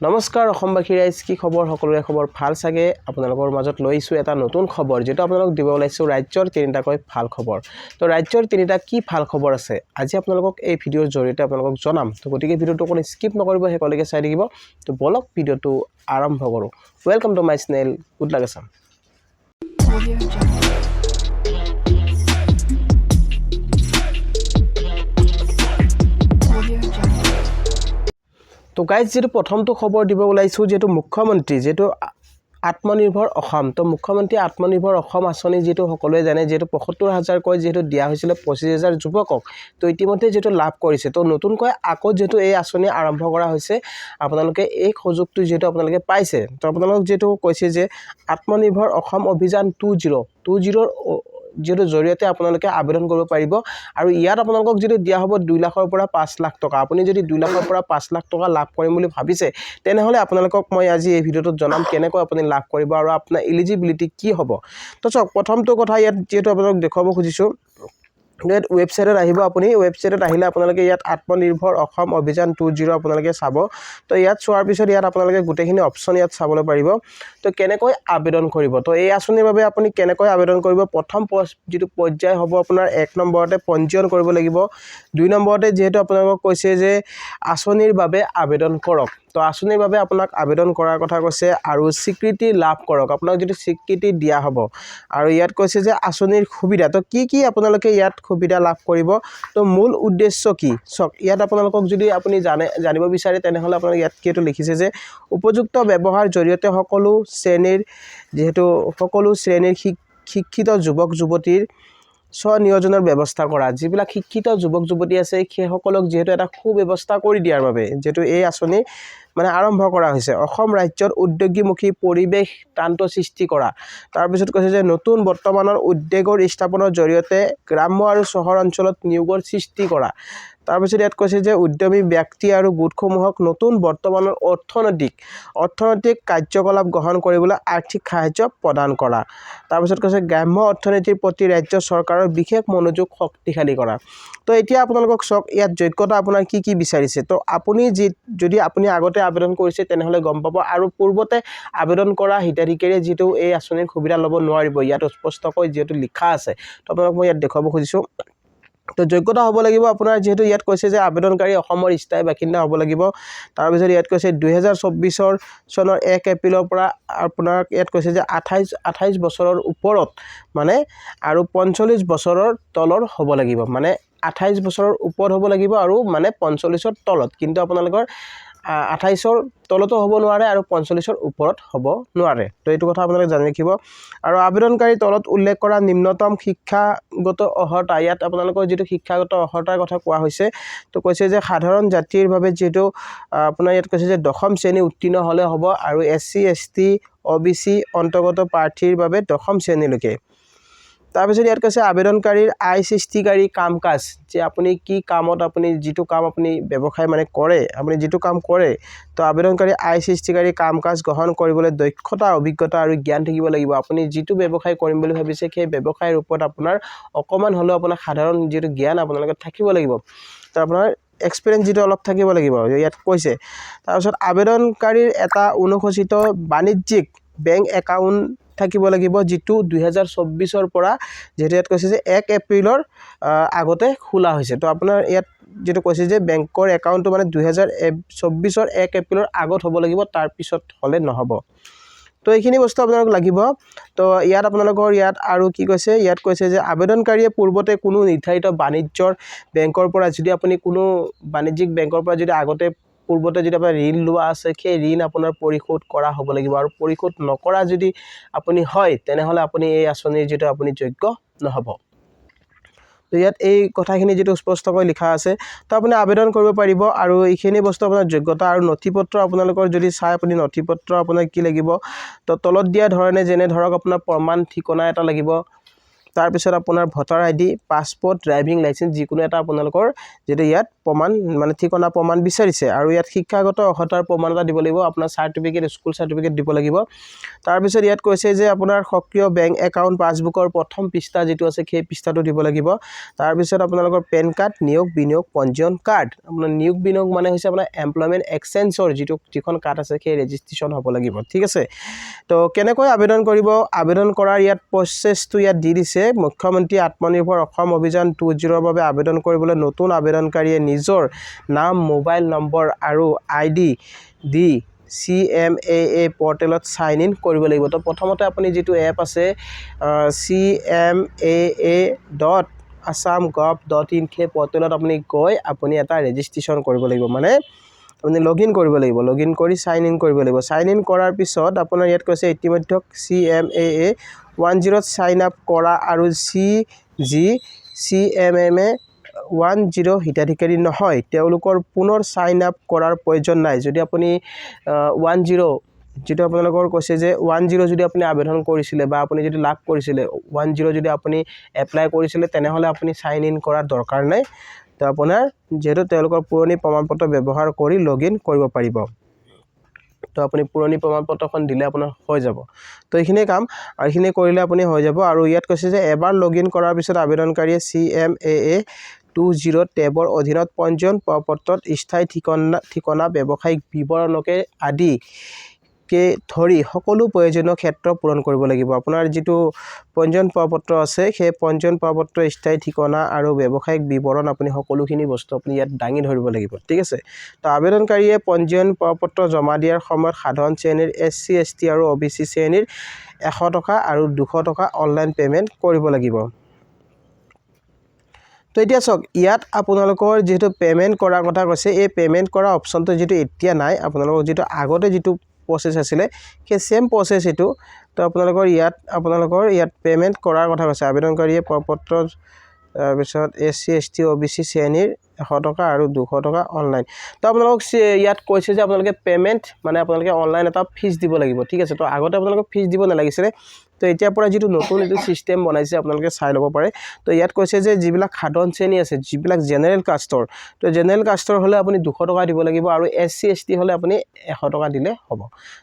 নমস্কাৰ অসমবাসী ৰাইজ কি খবৰ সকলোৰে খবৰ ভাল সাগে আপোনালোকৰ মাজত লৈছো এটা নতুন খবৰ যেটো আপোনালোক দিব ওলাইছো ৰাজ্যৰ তিনিটাকৈ ভাল খবৰ তো ৰাজ্যৰ তিনিটা কি ভাল খবৰ আছে আজি আপোনালোকক এই ভিডিওৰ জৰিয়তে আপোনালোকক জনাম তো গতিকে ভিডিওটো কোনো স্কিপ নকৰিব হেকলৈকে চাই থাকিব তো বলক ভিডিওটো আৰম্ভ কৰো welcome to my channel good luck Assam তো গাইজ যেটো প্ৰথমটো খবৰ দিব ওলাইছো যেটো মুখ্যমন্ত্ৰী যেটো আত্মনিৰ্ভৰ অসম তো মুখ্যমন্ত্ৰী আত্মনিৰ্ভৰ অসম আঁচনি যেটো সকলোৱে জানে যেটো ৭৫,০০০ কৈ যেটো দিয়া হৈছিল ২৫,০০০ যুৱকক তো ইতিমধ্যে যেটো লাভ কৰিছে তো নতুনকৈ আকৌ যেটো এই আঁচনি আৰম্ভ কৰা হৈছে আপোনালোকে এই সুযোগটো যেটো আপোনালোকে পাইছে তো আপোনালোক যেটো কৈছে যে আত্মনিৰ্ভৰ অসম অভিযান 20 যেটো জৰিয়তে আপোনালোকে আবেদন কৰিব পাৰিব আৰু ইয়াত আপোনালোকক যেটো দিয়া হ'ব 2 লাখৰ পৰা 5 লাখ টকা আপুনি যদি 2 লাখৰ পৰা 5 লাখ টকা লাভ কৰিম বুলি ভাবিছে তেনেহলে আপোনালোকক মই আজি এই ভিডিওটোত জনাম কেনেকৈ আপুনি লাভ কৰিব আৰু আপোনাৰ এলিজিবিলিটি কি হ'ব তো চক প্ৰথমটো কথা ইয়াত যেটো আপোনালোক দেখাব খুজিছো নেট ওয়েবসাইটত আহিব আপুনি ওয়েবসাইটত আহিলে আপোনালোকে ইয়াত আত্মনিৰ্ভৰ অসম অভিযান 20 আপোনালোকে চাব তো ইয়াত চোৱাৰ পিছত ইয়াত আপোনালোকে গুটেখিনি অপচন ইয়াত চাবলৈ পাৰিব তো কেনেকৈ আবেদন কৰিব তো এই আঁচনিৰ বাবে আপুনি কেনেকৈ আবেদন কৰিব প্ৰথম যেটো পৰ্যায় হ'ব আপোনাৰ 1 নম্বৰতে পঞ্জীয়ন কৰিব লাগিব 2 নম্বৰতে যেহেতু আপোনালোকক কৈছে যে আঁচনিৰ বাবে আবেদন কৰক তো আঁচনিৰ বাবে আপোনাক আবেদন কৰাৰ কথা কৈছে আৰু স্বীকৃতি লাভ কৰক আপোনাক যেটো স্বীকৃতি দিয়া হ'ব আৰু ইয়াত কৈছে যে আঁচনিৰ সুবিধা তো কি আপোনালোকে ইয়াত সুবিধা লাভ কৰিব তো মূল উদ্দেশ্য কি সক ইয়াত আপোনালোকক যদি আপুনি জানিব বিচাৰে তেনেহলে আপোনাক ইয়াত কিটো লিখিছে যে উপযুক্ত ব্যৱহাৰ জৰিয়তে সকলো শ্ৰেণীৰ শিক্ষিত যুৱক যুৱতীৰ স্বনিয়োজনৰ ব্যৱস্থা কৰা যিবিলাক শিক্ষিত যুৱক যুৱতী আছে সেই সকলক যেহেতু এটা সুব্যৱস্থা কৰি দিয়াৰ বাবে যেটো এই আঁচনি মানে আৰম্ভ কৰা হৈছে অসম ৰাজ্যৰ উদ্যোগীমুখী পৰিবেশ তান্ত্ৰ সৃষ্টি কৰা তাৰ পিছত কৈছে যে নতুন বৰ্তমানৰ উদ্যোগৰ স্থাপনৰ জৰিয়তে গ্ৰাম্য আৰু চহৰ অঞ্চলত নিয়োগৰ সৃষ্টি কৰা তাৰ পিছত ইয়াত কৈছে যে উদ্যমী ব্যক্তি আৰু গোটসমূহক নতুন বৰ্তমানৰ অৰ্থনৈতিক কাৰ্যকলাপ গ্ৰহণ কৰিবলৈ আৰ্থিক সাহায্য প্ৰদান কৰা তাৰ পিছত কৈছে গ্ৰাম্য অৰ্থনীতিৰ প্ৰতি ৰাজ্য চৰকাৰৰ বিশেষ মনোযোগ শক্তিশালী কৰা তো এতিয়া আপোনালোকক চক ইয়াত যোগ্যতা আপোনাৰ কি বিচাৰিছে তো আপুনি যদি আপুনি আগতে আবেদন কৰিছে তেনেহলে গম পাব আৰু পূৰ্বতে আবেদন কৰা হিতাধিকাৰীয়ে যেটো এই আঁচনিৰ সুবিধা ল'ব নোৱাৰিব ইয়াত স্পষ্টকৈ যেটো লিখা আছে তো আপোনাক মই ইয়াত দেখাব খুজিছো তো যোগ্যতা হ'ব লাগিব আপোনাৰ যেহেতু ইয়াত কৈছে যে আবেদনকাৰী অসমৰ স্থায়ী বাসিন্দা হ'ব লাগিব তাৰ পিছত ইয়াত কৈছে 2024 চনৰ 1 এপ্ৰিলৰ পৰা আপোনাৰ ইয়াত কৈছে যে 28 বছৰৰ ওপৰত মানে আৰু 45 বছৰৰ তলৰ হ'ব লাগিব মানে 28 বছৰৰ ওপৰত হ'ব লাগিব আৰু মানে 45ৰ তলত কিন্তু আপোনালোকৰ 28ৰ তলতো হ'ব নোৱাৰে আৰু 45ৰ ওপৰত হ'ব নোৱাৰে তো এইটো কথা আপোনালোকে জানি ৰাখিব আৰু আবেদনকাৰী তলত উল্লেখ কৰা নিম্নতম শিক্ষাগত অৰ্হতা ইয়াত আপোনালোকৰ যেটো শিক্ষাগত অৰ্হতাৰ কথা কোৱা হৈছে তো কৈছে যে সাধাৰণ জাতিৰ বাবে যেটো আপোনাৰ ইয়াত কৈছে যে দশম শ্ৰেণী উত্তীৰ্ণ হলে হ'ব আৰু SC ST OBC অন্তৰ্গত প্ৰাৰ্থীৰ বাবে দশম শ্ৰেণীলৈকে তাৰ পিছত ইয়াত কৈছে আবেদনকাৰীৰ আয় সৃষ্টিকাৰী কাম-কাজ যে আপুনি কি কামত আপুনি যেটো কাম আপুনি ব্যৱসায় মানে কৰে আপুনি যেটো কাম কৰে তো আবেদনকাৰী আয় সৃষ্টিকাৰী কাম-কাজ গ্ৰহণ কৰিবলৈ দক্ষতা অভিজ্ঞতা আৰু জ্ঞান থাকিব লাগিব আপুনি যেটো ব্যৱসায় কৰিম বুলি ভাবিছে সেই ব্যৱসায়ৰ ওপৰত আপোনাৰ অকমান হলেও আপোনাৰ সাধাৰণ যেটো জ্ঞান আপোনালোকৰ থাকিব লাগিব তো আপোনাৰ এক্সপেৰিয়েন্স যেটো অলপ থাকিব লাগিব ইয়াত কৈছে তাৰ পিছত আবেদনকাৰীৰ এটা অনুসূচিত বাণিজ্যিক বেংক একাউণ্ট থাকিব লাগিব যেটো 2024 পৰা যেটো ইয়াত কৈছে যে 1 এপ্ৰিলৰ আগতে খোলা হৈছে তো আপোনাৰ ইয়াত যেটো কৈছে যে বেংকৰ একাউণ্টটো মানে 2024 1 এপ্ৰিলৰ আগত হ'ব লাগিব তাৰ পিছত হলে নহব তো এইখিনি বস্তু আপোনালোক লাগিব তো ইয়াত আপোনালোকৰ ইয়াত আৰু কি কৈছে ইয়াত কৈছে যে আবেদনকাৰীয়ে পূৰ্বতে কোনো নিৰ্ধাৰিত বাণিজ্যৰ বেংকৰ পৰা যদি আপুনি কোনো বাণিজ্যিক বেংকৰ পৰা যদি আগতে পূৰ্বতে যদি আপোনাৰ ঋণ লোৱা আছে সেই ঋণ আপোনাৰ পৰিশোধ কৰা হ'ব লাগিব আৰু পৰিশোধ নকৰা যদি আপুনি হয় তেনেহলে আপুনি এই আঁচনিৰ যেটো আপুনি যোগ্য নহব তো ইয়াত এই কথাখিনি যেটো স্পষ্টকৈ লিখা আছে তো আপুনি আবেদন কৰিব পাৰিব আৰু এইখিনি বস্তু আপোনাৰ যোগ্যতা আৰু নথিপত্ৰ আপোনালোকৰ যদি চাই আপুনি নথিপত্ৰ আপোনাৰ কি লাগিব তো তলত দিয়া ধৰণে যেনে ধৰক আপোনাৰ প্ৰমাণ ঠিকনা এটা লাগিব তাৰপিছত আপোনাৰ voter ID passport driving licence যিকোনো এটা আপোনালোকৰ যেটো ইয়াত প্ৰমাণ মানে ঠিকনা প্ৰমাণ বিচাৰিছে আৰু ইয়াত শিক্ষাগত অৰ্হতাৰ প্ৰমাণ এটা দিব লাগিব আপোনাৰ সাৰ্টিফিকেট স্কুল সাৰ্টিফিকেট দিব লাগিব তাৰপিছত ইয়াত কৈছে যে আপোনাৰ সক্ৰিয় বেংক একাউণ্ট পাছবুকৰ প্ৰথম পৃষ্ঠা যেটো আছে সেই পৃষ্ঠাটো দিব লাগিব তাৰপিছত আপোনালোকৰ পেন কাৰ্ড নিয়োগ বিনিয়োগ পঞ্জীয়ন কাৰ্ড আপোনাৰ নিয়োগ বিনিয়োগ মানে হৈছে আপোনাৰ এমপ্লয়মেন্ট এক্সচেঞ্জৰ যিখন কাৰ্ড আছে সেই ৰেজিষ্ট্ৰেচন হ'ব লাগিব ঠিক আছে তো কেনেকৈ আবেদন কৰিব আবেদন কৰাৰ ইয়াত প্ৰচেছটো ইয়াত দি দিছে মুখ্যমন্ত্ৰী আত্মনিৰ্ভৰ অসম অভিযান 20 ৰ বাবে আবেদন কৰিবলৈ নতুন আবেদনকাৰীয়ে নিজৰ নাম মোবাইল নম্বৰ আৰু আইডি দি CMAA পৰ্টেলত সাইন ইন কৰিব লাগিব তো প্ৰথমতে আপুনি যেটো এপ আছে cmaa.assam.gov.in কে পৰ্টেলত আপুনি গৈ আপুনি এটা ৰেজিষ্ট্ৰেচন কৰিব লাগিব মানে আপুনি লগইন কৰিব লাগিব লগইন কৰি সাইন ইন কৰিব লাগিব সাইন ইন কৰাৰ পিছত আপোনাৰ ইয়াত কৈছে ইতিমধ্যে CMAA 10 সাইন আপ কৰা আৰু CMMA 10 হিতাধিকাৰী নহয় তেওঁলোকৰ পুনৰ সাইন আপ কৰাৰ প্ৰয়োজন নাই যদি আপুনি 10 যেটো আপোনালোকৰ কৈছে যে 10 যদি আপুনি আবেদন কৰিছিলে বা আপুনি যদি লাভ কৰিছিলে 10 যদি আপুনি এপ্লাই কৰিছিলে তেনেহলে আপুনি সাইন ইন কৰাৰ দৰকাৰ নাই তো আপোনাৰ যেটো তেওঁলোকৰ পুৰণি প্ৰমাণপত্ৰ ব্যৱহাৰ কৰি লগইন কৰিব পাৰিব তো আপুনি পুৰণি প্ৰমাণপত্ৰখন দিলে আপোনাৰ হৈ যাব তো এইখিনি কাম আৰু এইখিনি কৰিলে আপুনি হৈ যাব আৰু ইয়াত কৈছে যে এবাৰ লগইন কৰাৰ পিছত আবেদনকাৰীয়ে CMAA 20 টেবৰ অধীনত পঞ্জীয়ন প্ৰপত্ৰত স্থায়ী ঠিকনা ব্যৱসায়িক বিৱৰণকে আদি কে ধৰি সকলো প্ৰয়োজনীয় ক্ষেত্ৰ পূৰণ কৰিব লাগিব আপোনাৰ যেটো পঞ্জীয়ন প্ৰপত্ৰ আছে সেই পঞ্জীয়ন প্ৰপত্ৰ স্থায়ী ঠিকনা আৰু ব্যৱসায়িক বিৱৰণ আপুনি সকলোখিনি বস্তু আপুনি ইয়াত দাঙি ধৰিব লাগিব ঠিক আছে তো আবেদনকাৰীয়ে পঞ্জীয়ন প্ৰপত্ৰ জমা দিয়াৰ সময়ত সাধাৰণ শ্ৰেণীৰ SC ST আৰু OBC শ্ৰেণীৰ 100 টকা আৰু 200 টকা অনলাইন পেমেন্ট কৰিব লাগিব তো এতিয়া সক ইয়াত আপোনালোকৰ যেটো পেমেন্ট কৰাৰ কথা কৈছে এই পেমেন্ট কৰা অপচনটো যেটো এতিয়া নাই আপোনালোকৰ যেটো আগতে যেটো প্ৰসেস আছিল সেই সেম প্ৰসেস এটো তো আপোনালোকৰ ইয়াত পেমেন্ট কৰাৰ কথা কৈছে আবেদনকাৰীয়ে প্ৰপত্ৰ তাৰপিছত SC ST OBC শ্ৰেণীৰ 100 টকা আৰু 200 টকা অনলাইন তো আপোনালোক ইয়াত কৈছে যে আপোনালোকে পেমেন্ট মানে আপোনালোকে অনলাইন এটা ফিজ দিব লাগিব ঠিক আছে তো আগতে আপোনালোকে ফিজ দিব নালাগিছিল তো এতিয়া পৰা যেটো নতুন এটো সিস্টেম বনাইছে আপোনালোকে চাই ল'ব পাৰে তো ইয়াত কৈছে যে যিবিলাক সাধাৰণ শ্ৰেণী আছে যিবিলাক জেনাৰেল কাষ্টৰ তো জেনাৰেল কাষ্টৰ হলে আপুনি 200 টকা দিব লাগিব আৰু SC ST হলে আপুনি 100 টকা দিলে হ'ব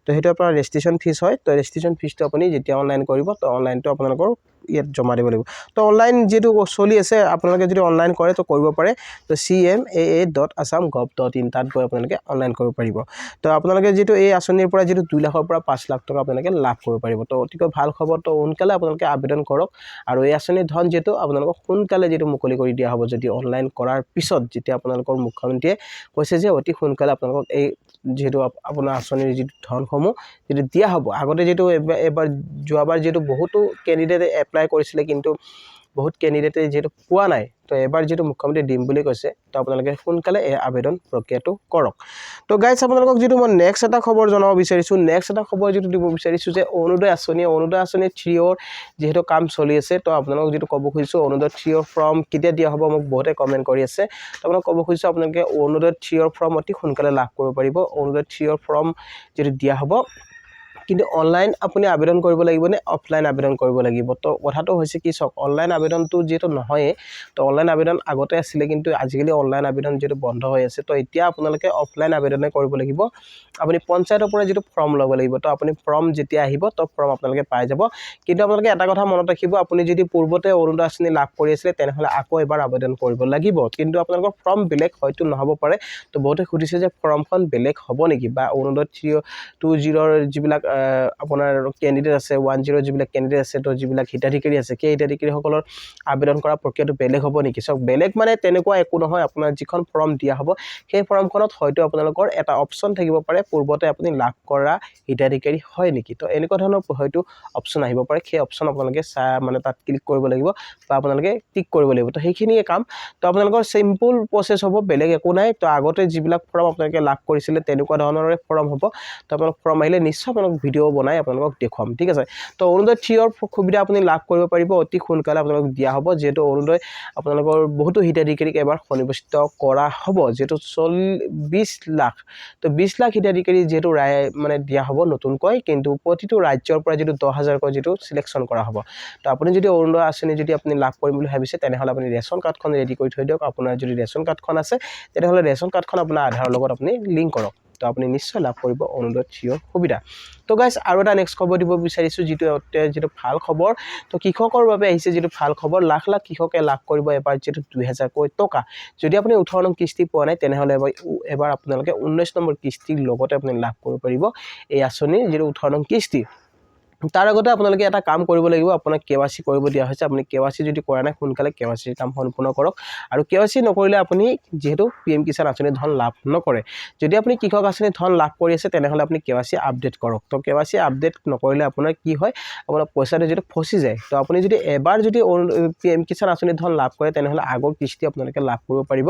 তো হেতু আপোনাৰ ৰেজিষ্ট্ৰেচন ফিজ হয় তো ৰেজিষ্ট্ৰেচন ফিজটো আপুনি যেতিয়া অনলাইন কৰিব তো অনলাইনটো আপোনালোকৰ ইয়াত জমা দিব লাগিব তো অনলাইন যেটো চলি আছে আপোনালোকে যদি অনলাইন কৰে তো কৰিব পাৰে তো cmaa.assam.gov.in তাত গৈ আপোনালোকে অনলাইন কৰিব পাৰিব তো আপোনালোকে যেটো এই আঁচনিৰ পৰা যেটো 2 লাখৰ পৰা 5 লাখ টকা আপোনালোকে লাভ কৰিব পাৰিব তো অতিকৈ ভাল খবৰ তো সোনকালে আপোনালোকে আবেদন কৰক আৰু এই আঁচনিৰ ধন যেটো আপোনালোকক সোনকালে যেটো মুকলি কৰি দিয়া হ'ব যদি অনলাইন কৰাৰ পিছত যেতিয়া আপোনালোকৰ মুখ্যমন্ত্ৰীয়ে কৈছে যে অতি সোনকালে আপোনালোকক এই যেটো আপোনাৰ আঁচনিৰ যেটো ধনসমূহ যেটো দিয়া হ'ব আগতে যেটো এবাৰ যোৱাবাৰ যেটো বহুতো ক্যান্ডিডেটে এপ্লাই কৰিছিলে কিন্তু বহুত ক্যান্ডিডেটে যেটো পোৱা নাই তো এবাৰ যেটো মুখ্যমন্ত্ৰী দিম বুলি কৈছে তো আপোনালোকে সোনকালে এই আবেদন প্ৰক্ৰিয়াটো কৰক তো গাইস আপোনালোকক যেটো মই নেক্সট এটা খবৰ জনাব বিচাৰিছো নেক্সট এটা খবৰ যেটো দিব বিচাৰিছো যে অৰুণোদয় আঁচনি 3 যেহেতু কাম চলি আছে তো আপোনালোকক যেটো ক'ব খুজিছো অৰুণোদয় 3 ফৰ্ম কেতিয়া দিয়া হ'ব মোক বহুতে কমেন্ট কৰি আছে তো আপোনাক ক'ব খুজিছো আপোনালোকে অৰুণোদয় 3 ফৰ্ম অতি সোনকালে লাভ কৰিব পাৰিব অৰুণোদয় 3 ফৰ্ম যেটো দিয়া হ'ব কিন্তু অনলাইন আপুনি আবেদন কৰিব লাগিব নে অফলাইন আবেদন কৰিব লাগিব তো কথাটো হৈছে কি সক অনলাইন আবেদনটো যেটো নহয় তো অনলাইন আবেদন আগতে আছিল কিন্তু আজিকালি অনলাইন আবেদন যেটো বন্ধ হৈ আছে তো এতিয়া আপোনালোকে অফলাইন আবেদনে কৰিব লাগিব আপুনি পঞ্চায়তৰ পৰা যেটো ফৰ্ম ল'ব লাগিব তো আপুনি ফৰ্ম যেতিয়া আহিব তো ফৰ্ম আপোনালোকে পাই যাব কিন্তু আপোনালোকে এটা কথা মনত ৰাখিব আপুনি যদি পূৰ্বতে অৰুণোদয় আঁচনি লাভ কৰি আছিল তেনেহলে আকৌ এবাৰ আবেদন কৰিব লাগিব কিন্তু আপোনালোকৰ ফৰ্ম বেলেগ হয়তো নহব পাৰে তো বহুতে খুদিছে যে ফৰ্মখন বেলেগ হ'ব নেকি বা অৰুণোদয় 20 যিবিলাক আপোনাৰ ক্যান্ডিডেট আছে 10 যিবিলাক ক্যান্ডিডেট আছে তো যিবিলাক হিতাধিকাৰী আছে সেই হিতাধিকাৰীসকলৰ আবেদন কৰা প্ৰক্ৰিয়াটো বেলেগ হ'ব নেকি সক বেলেগ মানে তেনেকুৱা একো নহয় আপোনাৰ যিখন ফৰ্ম দিয়া হ'ব সেই ফৰ্মখনত হয়তো আপোনালোকৰ এটা অপচন থাকিব পাৰে পূৰ্বতে আপুনি লাভ কৰা হিতাধিকাৰী হয় নেকি তো এনেকুৱা ধৰণৰ হয়তো অপচন আহিব পাৰে সেই অপচন আপোনালোকে মানে তাত ক্লিক কৰিব লাগিব বা আপোনালোকে টিক কৰিব লাগিব তো সেইখিনিয়ে কাম তো আপোনালোকৰ সিম্পল প্ৰসেস হ'ব বেলেগ একো নাই তো আগতে যিবিলাক ফৰ্ম আপোনালোকে লাভ কৰিছিলে তেনেকুৱা ধৰণৰে ফৰ্ম হ'ব তো আপোনালোক ফৰ্ম আহিলে নিশ্চয় আপোনালোক ভিডিঅ' বনাই আপোনালোকক দেখুৱাম ঠিক আছে তো অৰুণোদয় 3ৰ সুবিধা আপুনি লাভ কৰিব পাৰিব অতি সোনকালে আপোনালোকক দিয়া হ'ব যেহেতু অৰুণোদয় আপোনালোকৰ বহুতো হিতাধিকাৰীক এবাৰ সন্নিৱিষ্ট কৰা হ'ব যেহেতু 20 লাখ তো 20 লাখ হিতাধিকাৰী যেহেতু মানে দিয়া হ'ব নতুনকৈ কিন্তু প্ৰতিটো ৰাজ্যৰ পৰা যেটো 10000 কৈ যেটো সিলেকশন কৰা হ'ব তো আপুনি যদি অৰুণোদয় আঁচনি যদি আপুনি লাভ কৰিম বুলি ভাবিছে তেনেহলে আপুনি ৰেশন কাৰ্ডখন ৰেডি কৰি থৈ দিয়ক আপোনাৰ যদি ৰেশন কাৰ্ডখন আছে তেনেহলে ৰেশন কাৰ্ডখন আপোনাৰ আধাৰৰ লগত আপুনি লিংক কৰক তো আপুনি নিশ্চয় লাভ কৰিব অৰুণোদয় 3ৰ সুবিধা তো গাইস আৰু এটা নেক্সট খবৰ দিব বিচাৰিছো যেটো ভাল খবৰ তো কৃষকৰ বাবে আহিছে যেটো ভাল খবৰ লাখ লাখ কৃষকে লাভ কৰিব এবাৰ যেটো 2000 কৈ টকা যদি আপুনি 18 নং কিস্তি পোৱা নাই তেনেহলে এবাৰ আপোনালোকে 19 নম্বৰ কিস্তিৰ লগতে আপুনি লাভ কৰিব পাৰিব এই আঁচনিৰ যেটো 18 নং কিস্তি তাৰ আগতে আপোনালোকে এটা কাম কৰিব লাগিব আপোনাক কেৱাইসি কৰিব দিয়া হৈছে আপুনি কেৱাইসি যদি কৰা নাই সোনকালে কেৱাইসিৰ কাম সম্পূৰ্ণ কৰক আৰু কেৱাইসি নকৰিলে আপুনি যেহেতু পিএম কিষাণ আঁচনি ধন লাভ নকৰে যদি আপুনি কৃষক আঁচনি ধন লাভ কৰি আছে তেনেহলে আপুনি কেৱাইসি আপডেট কৰক তো কেৱাইসি আপডেট নকৰিলে আপোনাৰ কি হয় আপোনাৰ পইচাটো যেটো ফসি যায় তো আপুনি যদি এবাৰ যদি পিএম কিষাণ আঁচনি ধন লাভ কৰে তেনেহলে আগৰ কিস্তি আপোনালোকে লাভ কৰিব পাৰিব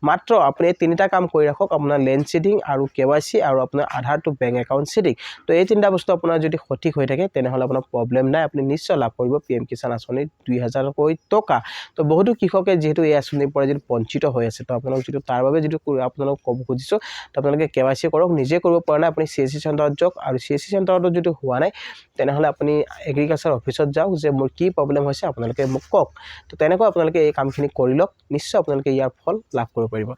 মাত্ৰ আপুনি তিনিটা কাম কৰি ৰাখক আপোনাৰ লেন্ড সিডিং আৰু কেৱাইসি আৰু আপোনাৰ আধাৰ টু বেংক একাউন্ট সিডিং তো এই তিনিটা বস্তু আপোনাৰ যদি সঠিক হৈ থাকে তেনেহলে আপোনাৰ প্ৰবলেম নাই আপুনি নিশ্চয় লাভ কৰিব পিএম কিষাণ আঁচনি 2000 কৈ টকা তো বহুতো কৃষকে যেহেতু এই আঁচনিৰ পৰা যদি বঞ্চিত হৈ আছে তো আপোনালোক যেটো তাৰ বাবে যেটো আপোনালোক ক'ব খুজিছো তো আপোনালোকে কেৱাইসি কৰক নিজে কৰিব পৰা নাই আপুনি সিএসসি চেণ্টাৰত যাওক আৰু সিএসসি চেণ্টাৰত যদি হোৱা নাই তেনেহলে আপুনি এগ্ৰিকালচাৰ অফিচত যাওক যে মোৰ কি প্ৰবলেম হৈছে আপোনালোকে মোক কওক তো তেনেকৈ আপোনালোকে এই কামখিনি কৰি লওক নিশ্চয় আপোনালোকে ইয়াৰ ফল লাভ কৰিব পাৰিব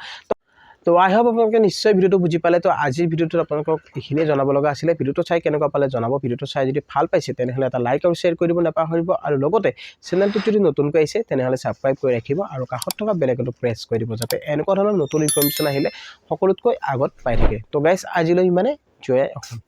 তো আই হোপ আপোনালোকে নিশ্চয় ভিডিওটো বুজি পালে তো আজিৰ ভিডিওটোত আপোনালোকক এইখিনিয়ে জনাব লগা আছিল ভিডিওটো চাই কেনেকুৱা পালে জনাব ভিডিওটো চাই যদি ভাল পাইছে তেনেহলে এটা লাইক আৰু শেয়াৰ কৰি দিব নাপাহৰিব আৰু লগতে চেনেলটো যদি নতুনকৈ আহিছে তেনেহলে সাবস্ক্ৰাইব কৰি ৰাখিব আৰু কাষত থকা বেল আইকনটো প্ৰেছ কৰি দিব যাতে এনেকুৱা ধৰণৰ নতুন ইনফৰমেশ্যন আহিলে সকলোতকৈ আগত পাই থাকে তো গাইস আজিলৈ মানে জয় অসম